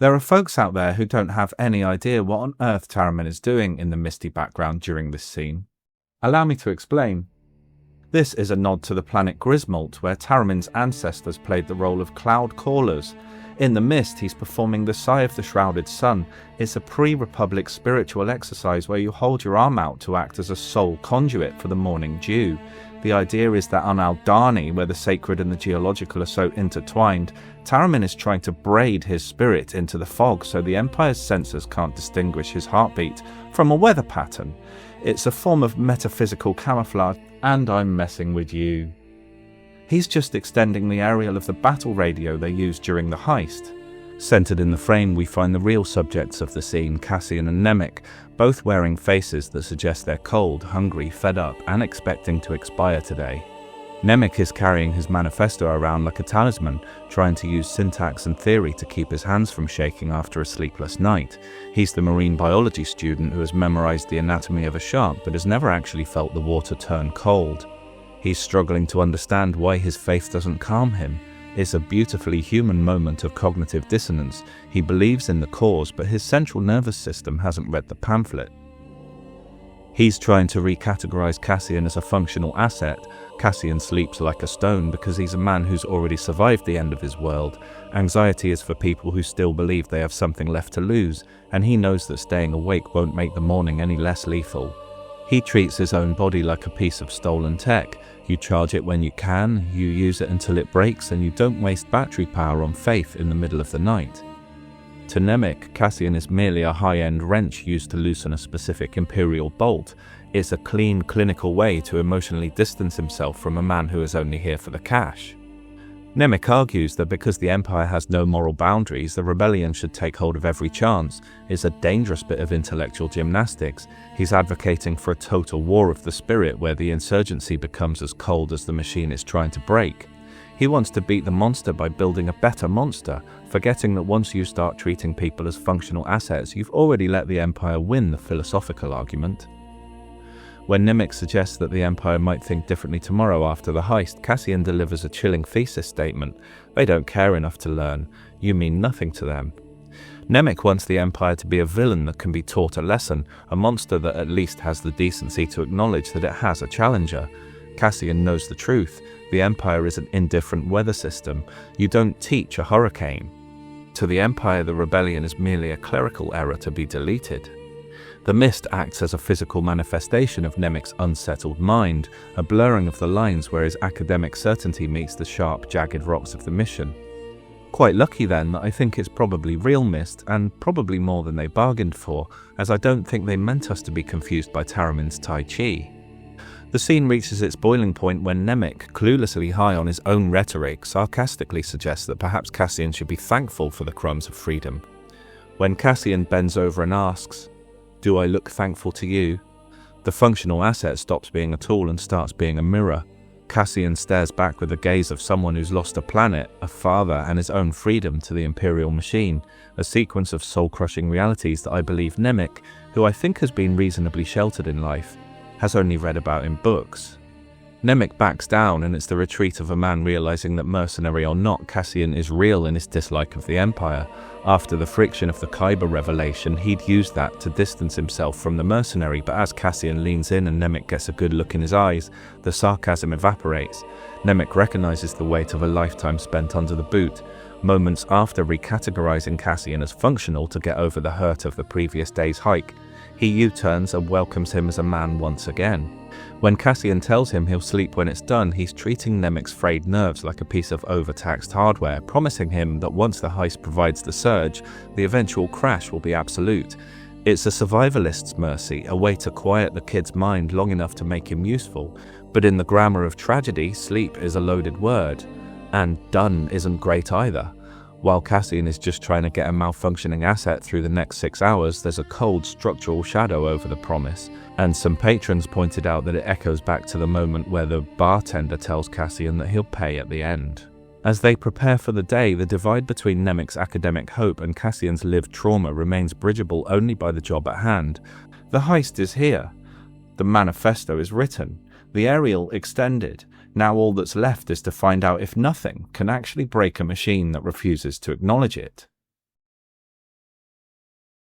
There are folks out there who don't have any idea what on earth Taramyn is doing in the misty background during this scene. Allow me to explain. This is a nod to the planet Griswold, where Taramyn's ancestors played the role of cloud callers. In the mist, he's performing the Sigh of the Shrouded Sun. It's a pre-Republic spiritual exercise where you hold your arm out to act as a soul conduit for the morning dew. The idea is that on Aldhani, where the sacred and the geological are so intertwined, Taramyn is trying to braid his spirit into the fog so the Empire's sensors can't distinguish his heartbeat from a weather pattern. It's a form of metaphysical camouflage, and I'm messing with you. He's just extending the aerial of the battle radio they used during the heist. Centered in the frame, we find the real subjects of the scene, Cassian and Nemik, both wearing faces that suggest they're cold, hungry, fed up, and expecting to expire today. Nemik is carrying his manifesto around like a talisman, trying to use syntax and theory to keep his hands from shaking after a sleepless night. He's the marine biology student who has memorized the anatomy of a shark but has never actually felt the water turn cold. He's struggling to understand why his faith doesn't calm him. It's a beautifully human moment of cognitive dissonance. He believes in the cause, but his central nervous system hasn't read the pamphlet. He's trying to recategorize Cassian as a functional asset. Cassian sleeps like a stone because he's a man who's already survived the end of his world. Anxiety is for people who still believe they have something left to lose, and he knows that staying awake won't make the morning any less lethal. He treats his own body like a piece of stolen tech. You charge it when you can, you use it until it breaks, and you don't waste battery power on faith in the middle of the night. To Nemik, Cassian is merely a high-end wrench used to loosen a specific Imperial bolt. It's a clean, clinical way to emotionally distance himself from a man who is only here for the cash. Nemik argues that because the Empire has no moral boundaries, the rebellion should take hold of every chance. It's a dangerous bit of intellectual gymnastics. He's advocating for a total war of the spirit where the insurgency becomes as cold as the machine it's trying to break. He wants to beat the monster by building a better monster, forgetting that once you start treating people as functional assets, you've already let the Empire win the philosophical argument. When Nemik suggests that the Empire might think differently tomorrow after the heist, Cassian delivers a chilling thesis statement. They don't care enough to learn. You mean nothing to them. Nemik wants the Empire to be a villain that can be taught a lesson, a monster that at least has the decency to acknowledge that it has a challenger. Cassian knows the truth. The Empire is an indifferent weather system. You don't teach a hurricane. To the Empire, the rebellion is merely a clerical error to be deleted. The mist acts as a physical manifestation of Nemik's unsettled mind, a blurring of the lines where his academic certainty meets the sharp, jagged rocks of the mission. Quite lucky then that I think it's probably real mist, and probably more than they bargained for, as I don't think they meant us to be confused by Taramyn's Tai Chi. The scene reaches its boiling point when Nemik, cluelessly high on his own rhetoric, sarcastically suggests that perhaps Cassian should be thankful for the crumbs of freedom. When Cassian bends over and asks, "Do I look thankful to you?" the functional asset stops being a tool and starts being a mirror. Cassian stares back with the gaze of someone who's lost a planet, a father, and his own freedom to the Imperial machine, a sequence of soul-crushing realities that I believe Nemik, who I think has been reasonably sheltered in life, has only read about in books. Nemik backs down, and it's the retreat of a man realizing that, mercenary or not, Cassian is real in his dislike of the Empire. After the friction of the Kyber revelation, he'd used that to distance himself from the mercenary, but as Cassian leans in and Nemik gets a good look in his eyes, the sarcasm evaporates. Nemik recognizes the weight of a lifetime spent under the boot, moments after recategorizing Cassian as functional to get over the hurt of the previous day's hike. He U-turns and welcomes him as a man once again. When Cassian tells him he'll sleep when it's done, he's treating Nemik's frayed nerves like a piece of overtaxed hardware, promising him that once the heist provides the surge, the eventual crash will be absolute. It's a survivalist's mercy, a way to quiet the kid's mind long enough to make him useful. But in the grammar of tragedy, sleep is a loaded word. And done isn't great either. While Cassian is just trying to get a malfunctioning asset through the next 6 hours, there's a cold structural shadow over the promise, and some patrons pointed out that it echoes back to the moment where the bartender tells Cassian that he'll pay at the end. As they prepare for the day, the divide between Nemik's academic hope and Cassian's lived trauma remains bridgeable only by the job at hand. The heist is here. The manifesto is written. The aerial extended. Now all that's left is to find out if nothing can actually break a machine that refuses to acknowledge it.